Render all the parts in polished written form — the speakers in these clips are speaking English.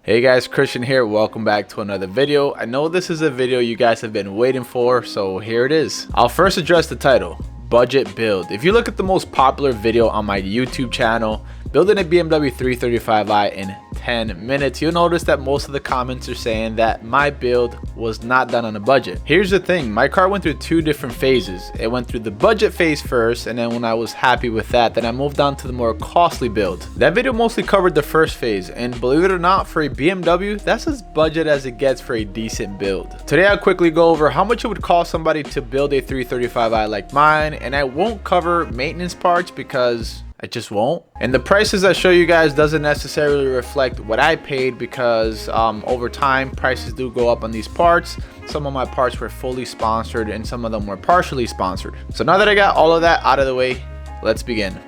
Hey guys, Christian here. Welcome back to another video. I know this is a video you guys have been waiting for, so here it is. I'll first address the title, budget build. If you look at the most popular video on my YouTube channel, building a BMW 335i in 10 minutes, you'll notice that most of the comments are saying that my build was not done on a budget. Here's the thing, my car went through two different phases. It went through the budget phase first, and then when I was happy with that, then I moved on to the more costly build. That video mostly covered the first phase, and believe it or not, for a BMW, that's as budget as it gets for a decent build. Today I'll quickly go over how much it would cost somebody to build a 335i like mine, and I won't cover maintenance parts because I just won't. And the prices I show you guys doesn't necessarily reflect what I paid because over time prices do go up on these parts. Some of my parts were fully sponsored and some of them were partially sponsored. So now that I got all of that out of the way, let's begin.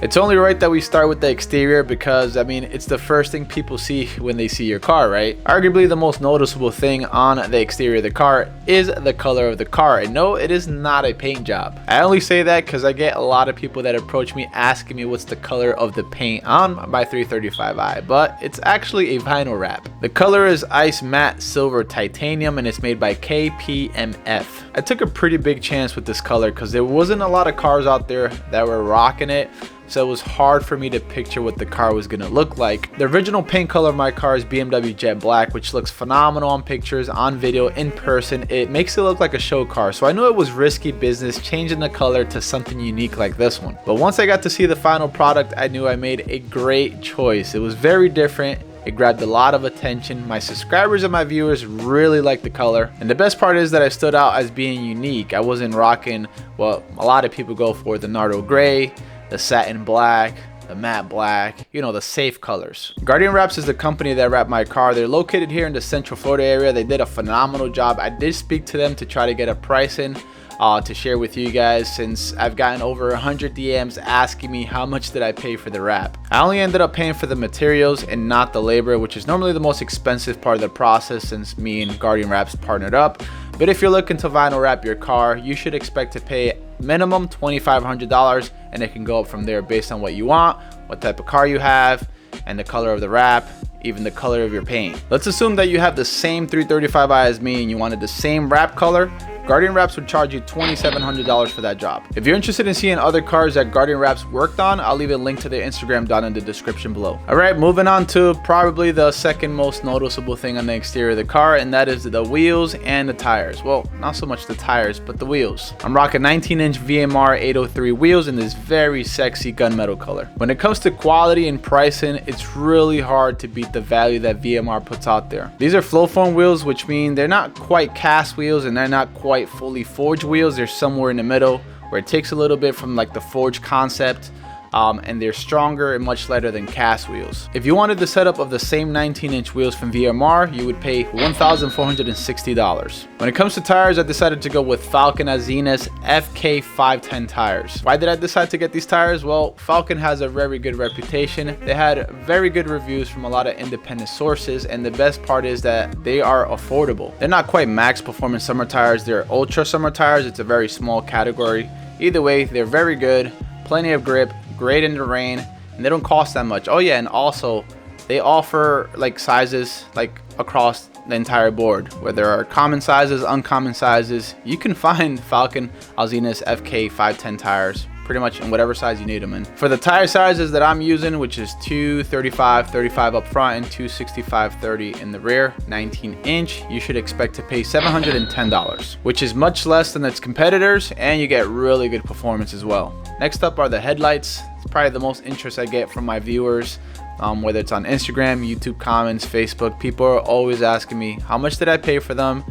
It's only right that we start with the exterior because, I mean, it's the first thing people see when they see your car, right? Arguably the most noticeable thing on the exterior of the car is the color of the car. And no, it is not a paint job. I only say that because I get a lot of people that approach me asking me what's the color of the paint on my 335i, but it's actually a vinyl wrap. The color is ice matte silver titanium and it's made by KPMF. I took a pretty big chance with this color because there wasn't a lot of cars out there that were rocking it. So it was hard for me to picture what the car was gonna look like. The original paint color of my car is BMW Jet Black, which looks phenomenal on pictures, on video, in person. It makes it look like a show car. So I knew it was risky business changing the color to something unique like this one. But once I got to see the final product, I knew I made a great choice. It was very different. It grabbed a lot of attention. My subscribers and my viewers really liked the color. And the best part is that I stood out as being unique. I wasn't rocking what a lot of people go for, the Nardo Gray, the satin black, the matte black, you know, the safe colors. Guardian Wraps is the company that wrapped my car. They're located here in the Central Florida area. They did a phenomenal job. I did speak to them to try to get a price in to share with you guys, since I've gotten over 100 DMs asking me how much did I pay for the wrap. I only ended up paying for the materials and not the labor, which is normally the most expensive part of the process since me and Guardian Wraps partnered up. But if you're looking to vinyl wrap your car, you should expect to pay minimum $2,500, and it can go up from there based on what you want, what type of car you have, and the color of the wrap, even the color of your paint. Let's assume that you have the same 335i as me and you wanted the same wrap color. Guardian Wraps would charge you $2,700 for that job. If you're interested in seeing other cars that Guardian Wraps worked on, I'll leave a link to their Instagram down in the description below. All right, moving on to probably the second most noticeable thing on the exterior of the car, and that is the wheels and the tires. Well, not so much the tires, but the wheels. I'm rocking 19-inch VMR 803 wheels in this very sexy gunmetal color. When it comes to quality and pricing, it's really hard to beat the value that VMR puts out there. These are flow form wheels, which mean they're not quite cast wheels and they're not quite fully forged wheels. They're somewhere in the middle where it takes a little bit from like the forged concept, and they're stronger and much lighter than cast wheels. If you wanted the setup of the same 19-inch wheels from VMR, you would pay $1,460. When it comes to tires, I decided to go with Falken Azenis FK 510 tires. Why did I decide to get these tires? Well, Falken has a very good reputation. They had very good reviews from a lot of independent sources, and the best part is that they are affordable. They're not quite max performance summer tires, they're ultra summer tires. It's a very small category. Either way, they're very good, plenty of grip, great in the rain, and they don't cost that much. Oh yeah, and also they offer like sizes like across the entire board, where there are common sizes, uncommon sizes. You can find Falken Azenis FK 510 tires pretty much in whatever size you need them in. For the tire sizes that I'm using, which is 235/35 up front and 265/30 in the rear, 19-inch, you should expect to pay $710, which is much less than its competitors, and you get really good performance as well. Next up are the headlights. It's probably the most interest I get from my viewers, whether it's on Instagram, YouTube comments, Facebook. People are always asking me, how much did I pay for them?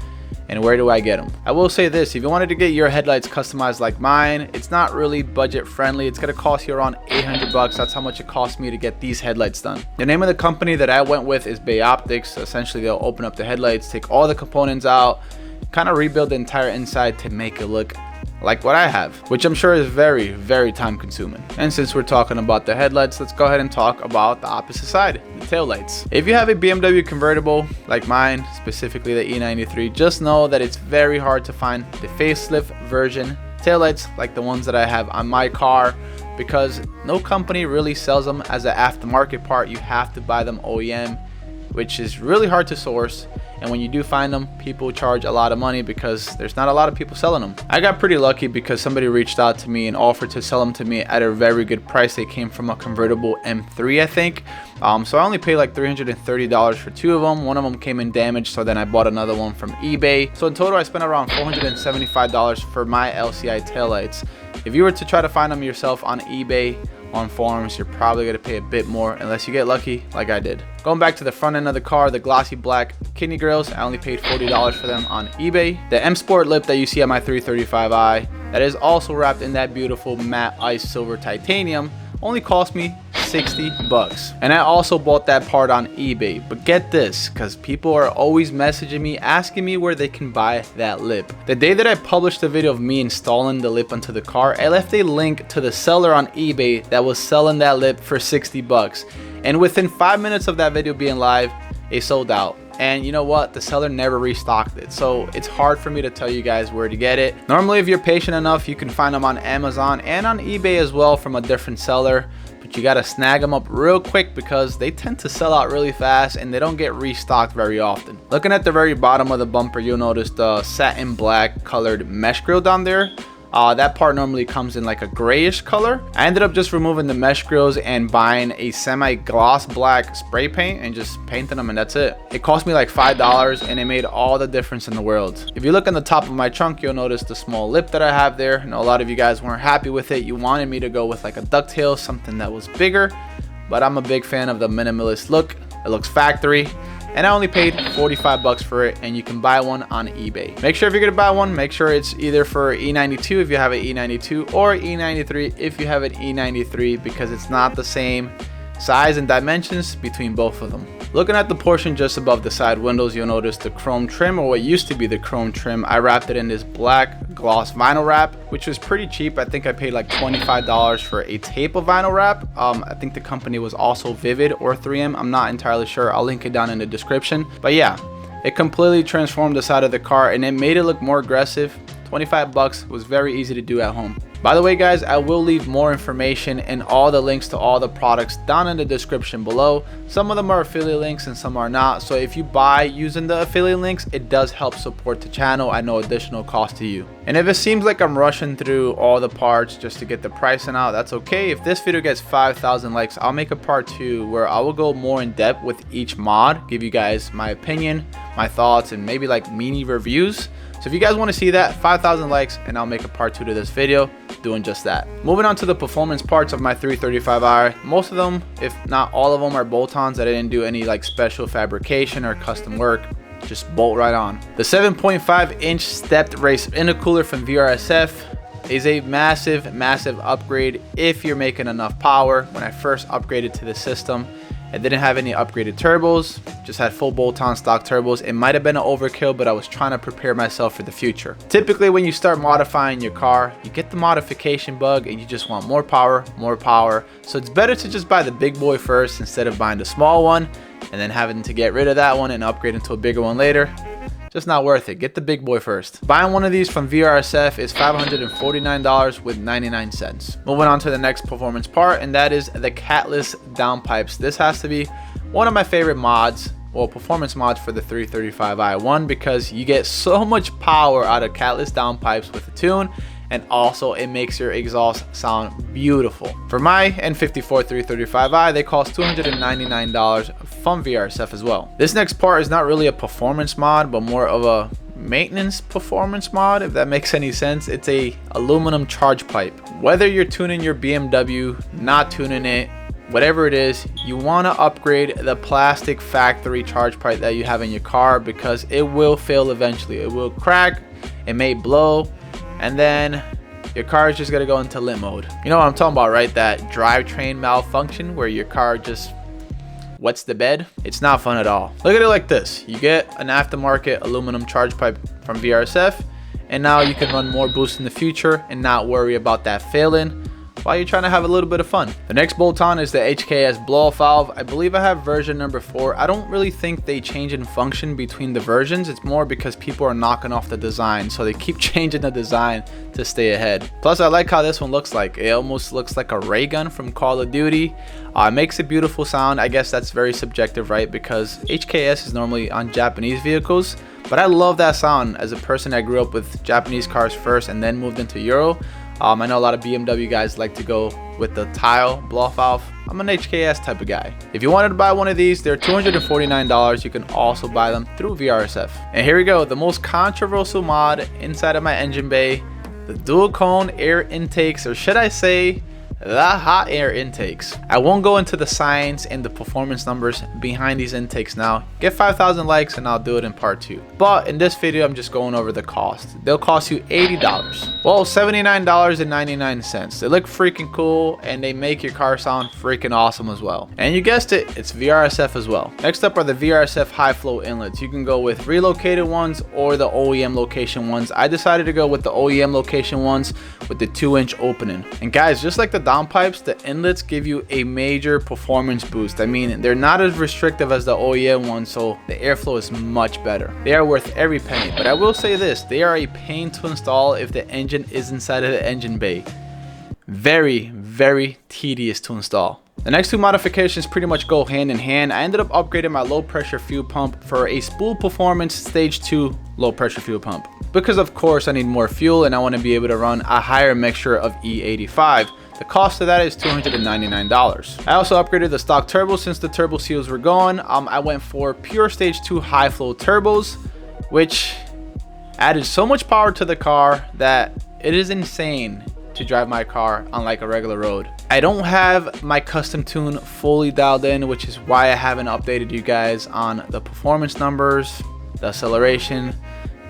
And where do I get them? I will say this, if you wanted to get your headlights customized like mine, it's not really budget friendly. It's gonna cost you around 800 bucks. That's how much it cost me to get these headlights done. The name of the company that I went with is Bay Optics. Essentially, they'll open up the headlights, take all the components out, kind of rebuild the entire inside to make it look like what I have, which I'm sure is very, very time consuming. And since we're talking about the headlights, let's go ahead and talk about the opposite side, the taillights. If you have a BMW convertible like mine, specifically the E93, just know that it's very hard to find the facelift version taillights like the ones that I have on my car. because no company really sells them as an aftermarket part. You have to buy them OEM, which is really hard to source. And when you do find them, people charge a lot of money because there's not a lot of people selling them. I got pretty lucky because somebody reached out to me and offered to sell them to me at a very good price. They came from a convertible M3, I think. So I only paid like $330 for 2 of them. One of them came in damaged, so then I bought another one from eBay. So in total, I spent around $475 for my LCI taillights. If you were to try to find them yourself on eBay, on forums, you're probably going to pay a bit more unless you get lucky like I did. Going back to the front end of the car, the glossy black kidney grills, I only paid $40 for them on eBay. The M Sport lip that you see on my 335i, that is also wrapped in that beautiful matte ice silver titanium, only cost me 60 bucks. And I also bought that part on eBay. But get this, because people are always messaging me asking me where they can buy that lip. The day that I published the video of me installing the lip onto the car, I left a link to the seller on eBay that was selling that lip for 60 bucks. And within 5 minutes of that video being live, it sold out. And you know what? The seller never restocked it. So it's hard for me to tell you guys where to get it. Normally, if you're patient enough, you can find them on Amazon and on eBay as well from a different seller. But you gotta snag them up real quick because they tend to sell out really fast and they don't get restocked very often. Looking at the very bottom of the bumper, you'll notice the satin black colored mesh grill down there. That part normally comes in like a grayish color. I ended up just removing the mesh grills and buying a semi-gloss black spray paint and just painting them, and that's it. It cost me like $5 and it made all the difference in the world. If you look on the top of my trunk, you'll notice the small lip that I have there. I know a lot of you guys weren't happy with it. You wanted me to go with like a ducktail, something that was bigger, but I'm a big fan of the minimalist look. It looks factory. And I only paid 45 bucks for it, and you can buy one on eBay. Make sure if you're gonna buy one, make sure it's either for E92 if you have an E92 or E93 if you have an E93, because it's not the same size and dimensions between both of them. Looking at the portion just above the side windows, you'll notice the chrome trim, or what used to be the chrome trim. I wrapped it in this black gloss vinyl wrap, which was pretty cheap. I think I paid like $25 for a tape of vinyl wrap. I think the company was also Vivid or 3M. I'm not entirely sure. I'll link it down in the description. But yeah, it completely transformed the side of the car and it made it look more aggressive. 25 bucks was very easy to do at home. By the way, guys, I will leave more information and all the links to all the products down in the description below. Some of them are affiliate links and some are not. So if you buy using the affiliate links, it does help support the channel at no additional cost to you. And if it seems like I'm rushing through all the parts just to get the pricing out, that's okay. If this video gets 5,000 likes, I'll make a part 2 where I will go more in depth with each mod, give you guys my opinion, my thoughts, and maybe like mini reviews. So if you guys want to see that, 5,000 likes and I'll make a part 2 to this video doing just that. Moving on to the performance parts of my 335i. Most of them, if not all of them, are bolt-ons that I didn't do any like special fabrication or custom work. Just bolt right on. The 7.5-inch stepped race intercooler from VRSF is a massive upgrade if you're making enough power. When I first upgraded to the system, it didn't have any upgraded turbos, just had full bolt-on stock turbos. It might have been an overkill, but I was trying to prepare myself for the future. Typically, when you start modifying your car, you get the modification bug and you just want more power, more power. So it's better to just buy the big boy first instead of buying the small one and then having to get rid of that one and upgrade into a bigger one later. Just not worth it. Get the big boy first. Buying one of these from VRSF is $549 with 99 cents. Moving on to the next performance part, and that is the catless downpipes. This has to be one of my favorite mods, well, performance mods for the 335i. One, because you get so much power out of catless downpipes with the tune, and also it makes your exhaust sound beautiful. For my N54 335i, they cost $299 from VRSF as well. This next part is not really a performance mod, but more of a maintenance performance mod, if that makes any sense. It's a aluminum charge pipe. Whether you're tuning your BMW, not tuning it, whatever it is, you want to upgrade the plastic factory charge pipe that you have in your car, because it will fail eventually. It will crack, it may blow, and then your car is just gonna go into limp mode. You know what I'm talking about, right? That drivetrain malfunction where your car just wets the bed. It's not fun at all. Look at it like this. You get an aftermarket aluminum charge pipe from VRSF, and now you can run more boost in the future and not worry about that failing. while you're trying to have a little bit of fun. The next bolt-on is the HKS blow-off valve. I believe I have version number 4. I don't really think they change in function between the versions. It's more because people are knocking off the design, so they keep changing the design to stay ahead. Plus, I like how this one looks like. It almost looks like a ray gun from Call of Duty. It makes a beautiful sound. I guess that's very subjective, right? Because HKS is normally on Japanese vehicles, but I love that sound as a person that grew up with Japanese cars first and then moved into Euro. I know a lot of BMW guys like to go with the tile blow-off valve. I'm an HKS type of guy. If you wanted to buy one of these, they're $249. You can also buy them through VRSF. And here we go, the most controversial mod inside of my engine bay, the dual cone air intakes, or should I say the hot air intakes. I won't go into the science and the performance numbers behind these intakes now. Get 5,000 likes and I'll do it in part 2. But in this video, I'm just going over the cost. They'll cost you $80. Well, $79.99. They look freaking cool and they make your car sound freaking awesome as well. And you guessed it, it's VRSF as well. Next up are the VRSF high flow inlets. You can go with relocated ones or the OEM location ones. I decided to go with the OEM location ones with the 2-inch opening. And guys, just like the downpipes, the inlets give you a major performance boost. I mean, they're not as restrictive as the OEM ones, so the airflow is much better. They are worth every penny, but I will say this, they are a pain to install if the engine is inside of the engine bay. Very, very tedious to install. The next 2 modifications pretty much go hand in hand. I ended up upgrading my low pressure fuel pump for a spool performance stage 2 low pressure fuel pump, because of course I need more fuel and I want to be able to run a higher mixture of E85. The cost of that is $299. I also upgraded the stock turbo since the turbo seals were gone. I went for pure stage 2 high flow turbos, which added so much power to the car that it is insane to drive my car on like a regular road. I don't have my custom tune fully dialed in, which is why I haven't updated you guys on the performance numbers, the acceleration,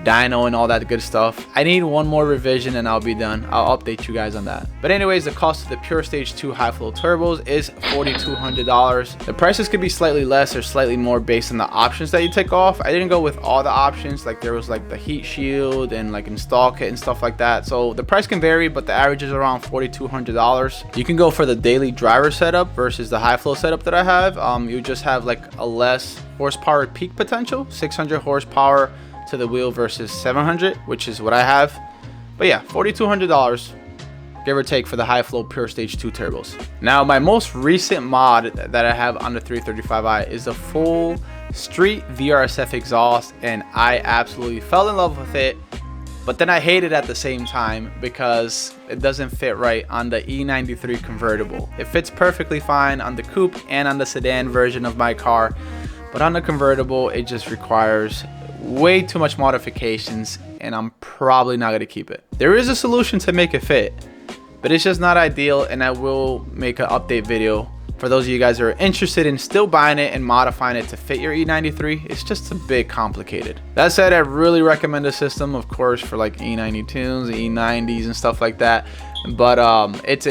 dyno, and all that good stuff. I need one more revision and I'll be done. I'll update you guys on that. But anyways, the cost of the pure stage 2 high flow turbos is $4,200. The prices could be slightly less or slightly more based on the options that you take off. I didn't go with all the options, like there was like the heat shield and like install kit and stuff like that, so the price can vary, but the average is around $4,200. You can go for the daily driver setup versus the high flow setup that I have. You just have like a less horsepower peak potential, 600 horsepower to the wheel versus 700, which is what I have. But yeah, $4,200 give or take for the high flow pure stage 2 turbos. Now my most recent mod that I have on the 335i is a full street VRSF exhaust, and I absolutely fell in love with it, but then I hate it at the same time because it doesn't fit right on the E93 convertible. It fits perfectly fine on the coupe and on the sedan version of my car, but on the convertible it just requires way too much modifications and I'm probably not going to keep it. There is a solution to make it fit, but it's just not ideal, and I will make an update video for those of you guys that are interested in still buying it and modifying it to fit your E93. It's just a bit complicated. That said, I really recommend the system, of course, for like E92s, E90s and stuff like that. But it's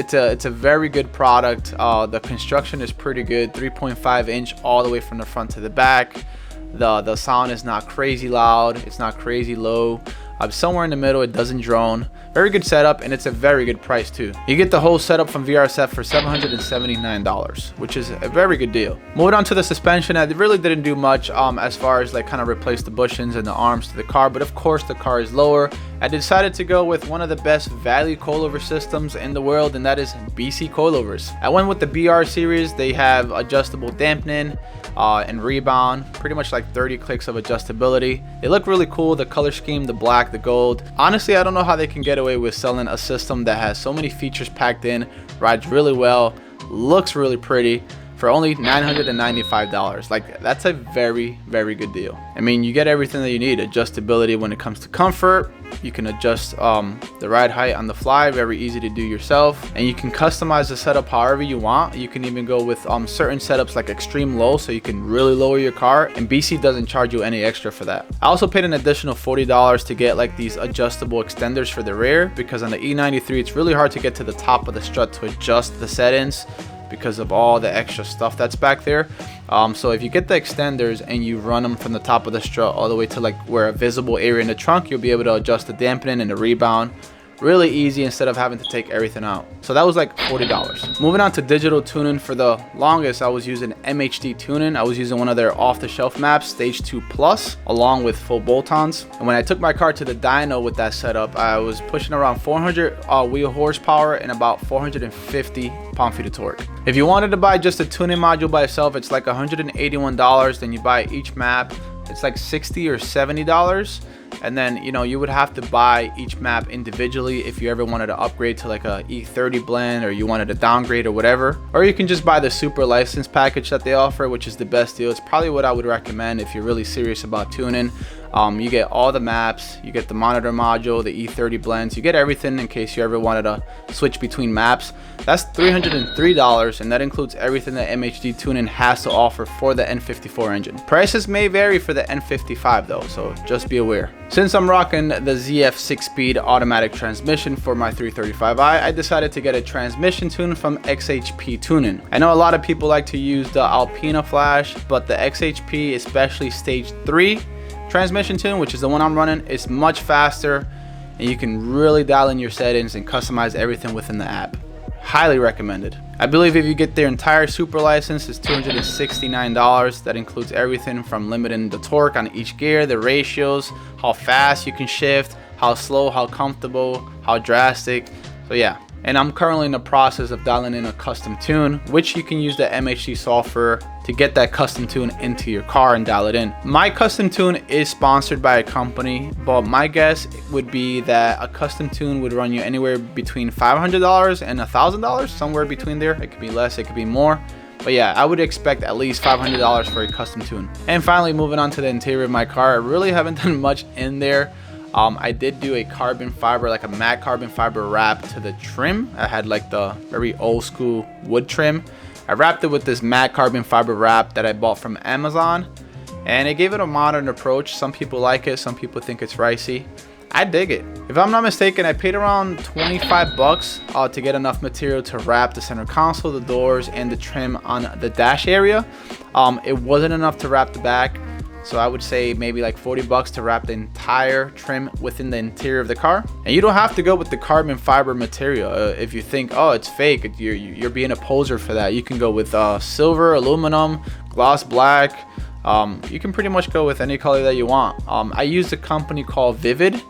a very good product. The construction is pretty good, 3.5 inch all the way from the front to the back. The sound is not crazy loud, it's not crazy low. Somewhere in the middle, it doesn't drone. Very good setup, and it's a very good price too. You get the whole setup from VRSF for $779, which is a very good deal. Moving on to the suspension, I really didn't do much as far as like kind of replace the bushings and the arms to the car, but of course the car is lower. I decided to go with one of the best value coilover systems in the world, and that is BC coilovers. I went with the BR series. They have adjustable dampening and rebound, pretty much like 30 clicks of adjustability. They look really cool, the color scheme, the black, the gold. Honestly, I don't know how they can get away with selling a system that has so many features packed in, rides really well, looks really pretty, for only $995. Like, that's a very, very good deal. I mean, you get everything that you need. Adjustability when it comes to comfort. You can adjust the ride height on the fly, very easy to do yourself, and you can customize the setup however you want. You can even go with certain setups like extreme low, so you can really lower your car, and BC doesn't charge you any extra for that. I also paid an additional $40 to get like these adjustable extenders for the rear, because on the E93 it's really hard to get to the top of the strut to adjust the settings because of all the extra stuff that's back there. So if you get the extenders and you run them from the top of the strut all the way to like where a visible area in the trunk, you'll be able to adjust the dampening and the rebound really easy instead of having to take everything out. So that was like $40. Moving on to digital tuning. For the longest, I was using MHD tuning. I was using one of their off-the-shelf maps, Stage 2 Plus, along with full bolt-ons. And when I took my car to the dyno with that setup, I was pushing around 400 wheel horsepower and about 450 pound-feet of torque. If you wanted to buy just a tuning module by itself, it's like $181. Then you buy each map, it's like $60 or $70. And then, you know, you would have to buy each map individually if you ever wanted to upgrade to like a E30 blend, or you wanted to downgrade or whatever. Or you can just buy the super license package that they offer, which is the best deal. It's probably what I would recommend if you're really serious about tuning. You get all the maps, you get the monitor module, the E30 blends, you get everything in case you ever wanted to switch between maps. That's $303, and that includes everything that MHD tuning has to offer for the N54 engine. Prices may vary for the N55 though, so just be aware. Since I'm rocking the ZF 6-speed automatic transmission for my 335i, I decided to get a transmission tune from XHP Tuning. I know a lot of people like to use the Alpina Flash, but the XHP, especially Stage 3 transmission tune, which is the one I'm running, is much faster, and you can really dial in your settings and customize everything within the app. Highly recommended. I believe if you get their entire super license, it's $269. That includes everything from limiting the torque on each gear, the ratios, how fast you can shift, how slow, how comfortable, how drastic. So yeah. And I'm currently in the process of dialing in a custom tune, which you can use the MHD software to get that custom tune into your car and dial it in. My custom tune is sponsored by a company, but my guess would be that a custom tune would run you anywhere between $500 and $1,000, somewhere between there. It could be less, it could be more. But yeah, I would expect at least $500 for a custom tune. And finally, moving on to the interior of my car, I really haven't done much in there. I did do a carbon fiber, like a matte carbon fiber wrap to the trim. I had like the very old school wood trim. I wrapped it with this matte carbon fiber wrap that I bought from Amazon, and it gave it a modern approach. Some people like it, some people think it's ricey. I dig it. If I'm not mistaken, I paid around 25 bucks to get enough material to wrap the center console, the doors, and the trim on the dash area. It wasn't enough to wrap the back. So I would say maybe like 40 bucks to wrap the entire trim within the interior of the car. And you don't have to go with the carbon fiber material. If you think, oh, it's fake, you're being a poser for that. You can go with silver, aluminum, gloss black. You can pretty much go with any color that you want. I used a company called Vivid.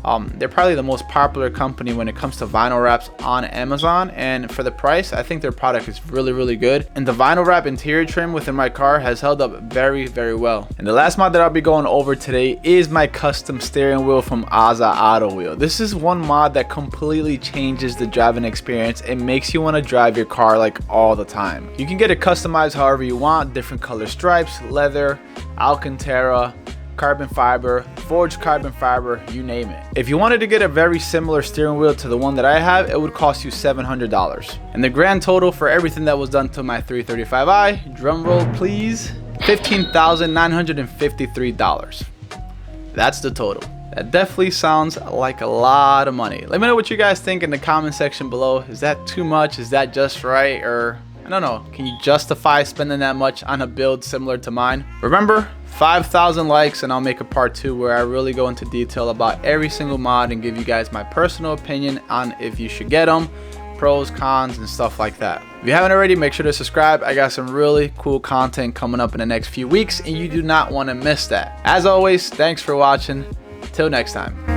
They're probably the most popular company when it comes to vinyl wraps on Amazon, and for the price, I think their product is really good. And the vinyl wrap interior trim within my car has held up very well. And the last mod that I'll be going over today is my custom steering wheel from Aza Auto Wheel. This is one mod that completely changes the driving experience and makes you want to drive your car like all the time. You can get it customized however you want, different color stripes, leather, Alcantara, carbon fiber, forged carbon fiber, you name it. If you wanted to get a very similar steering wheel to the one that I have, it would cost you $700. And the grand total for everything that was done to my 335i, drum roll please, $15,953. That's the total. That definitely sounds like a lot of money. Let me know what you guys think in the comment section below. Is that too much? Is that just right? Or I don't know, can you justify spending that much on a build similar to mine? Remember, 5,000 likes and I'll make a part 2 where I really go into detail about every single mod and give you guys my personal opinion on if you should get them, pros, cons, and stuff like that. If you haven't already, make sure to subscribe. I got some really cool content coming up in the next few weeks and you do not want to miss that. As always, thanks for watching. Till next time.